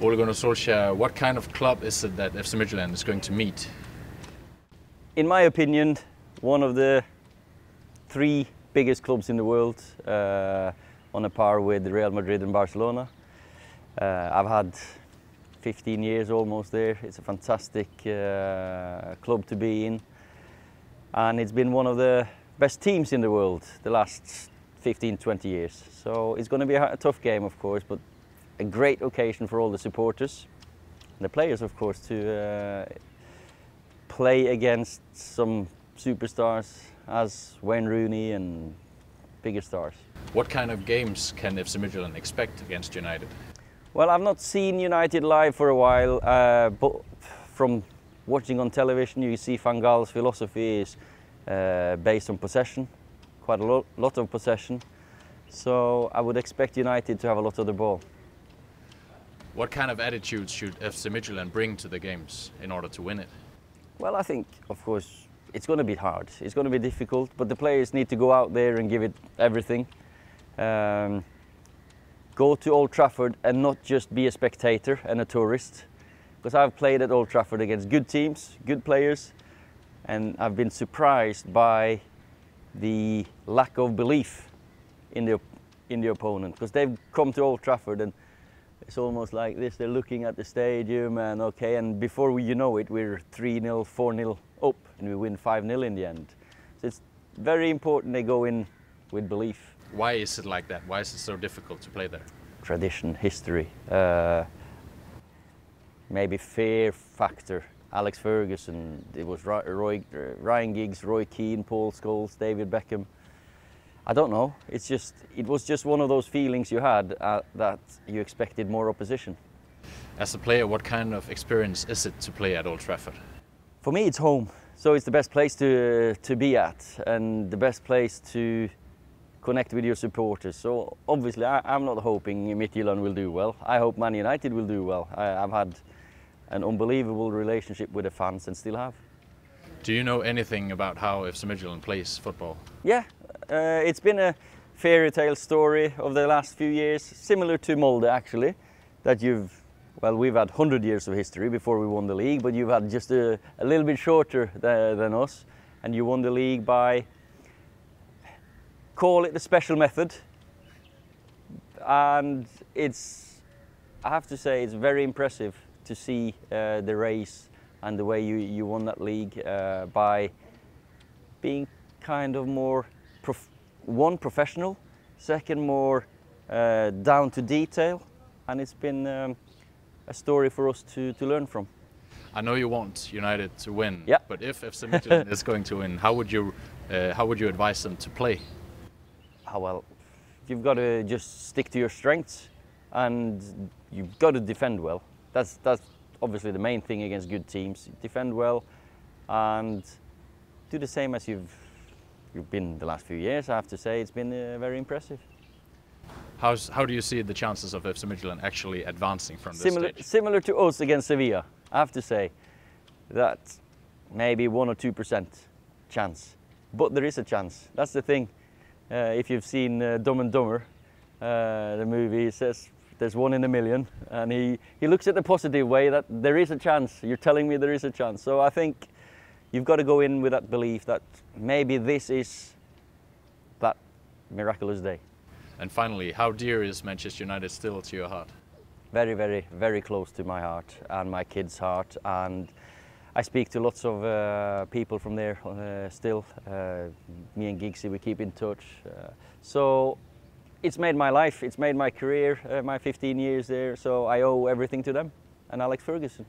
Ole Gunnar Solskjær, what kind of club is it that FC Midtjylland is going to meet? In my opinion, one of the three biggest clubs in the world, on a par with Real Madrid and Barcelona. I've had 15 years almost there. It's a fantastic club to be in, and it's been one of the best teams in the world the last 15-20 years. So it's going to be a tough game, of course, but a great occasion for all the supporters and the players, of course, to play against some superstars as Wayne Rooney and bigger stars. What kind of games can FC Midtjylland expect against United? Well, I've not seen United live for a while, but from watching on television, you see Van Gaal's philosophy is based on possession, quite a lot of possession. So I would expect United to have a lot of the ball. What kind of attitudes should FC Midtjylland bring to the games in order to win it? Well, I think, of course, it's going to be hard. It's going to be difficult, but the players need to go out there and give it everything. Go to Old Trafford and not just be a spectator and a tourist. Because I've played at Old Trafford against good teams, good players, and I've been surprised by the lack of belief in the opponent. Because they've come to Old Trafford and it's almost like this, they're looking at the stadium and okay, and before you know it, we're 3-0, 4-0 up and we win 5-0 in the end. So it's very important they go in with belief. Why is it like that? Why is it so difficult to play there? Tradition, history, maybe fear factor. Alex Ferguson, it was Ryan Giggs, Roy Keane, Paul Scholes, David Beckham. I don't know, it was just one of those feelings you had that you expected more opposition. As a player, what kind of experience is it to play at Old Trafford? For me, it's home. So it's the best place to be at and the best place to connect with your supporters. So obviously I'm not hoping Midtjylland will do well. I hope Man United will do well. I've had an unbelievable relationship with the fans and still have. Do you know anything about how FC Midtjylland plays football? Yeah, it's been a fairy tale story of the last few years, similar to Molde actually, that we've had 100 years of history before we won the league, but you've had just a little bit shorter than us, and you won the league by, call it the special method, and I have to say, it's very impressive to see the race and the way you won that league by being kind of more, professional, second, more down to detail, and it's been a story for us to learn from. I know you want United to win, yeah. But if FC Midtjylland is going to win, how would you advise them to play? Well, you've got to just stick to your strengths and you've got to defend well. That's obviously the main thing against good teams. Defend well and do the same as you've been the last few years. I have to say it's been very impressive. How do you see the chances of FC Midtjylland actually advancing from this stage? Similar to us against Sevilla, I have to say that maybe 1 or 2% chance, but there is a chance. That's the thing. If you've seen Dumb and Dumber, the movie, says there's 1 in a million, and he looks at the positive way that there is a chance. You're telling me there is a chance. So I think you've got to go in with that belief that maybe this is that miraculous day. And finally, how dear is Manchester United still to your heart? Very, very, very close to my heart and my kids' heart, and I speak to lots of people from there still. Me and Giggsy, we keep in touch. So it's made my life, it's made my career, my 15 years there, so I owe everything to them and Alex Ferguson.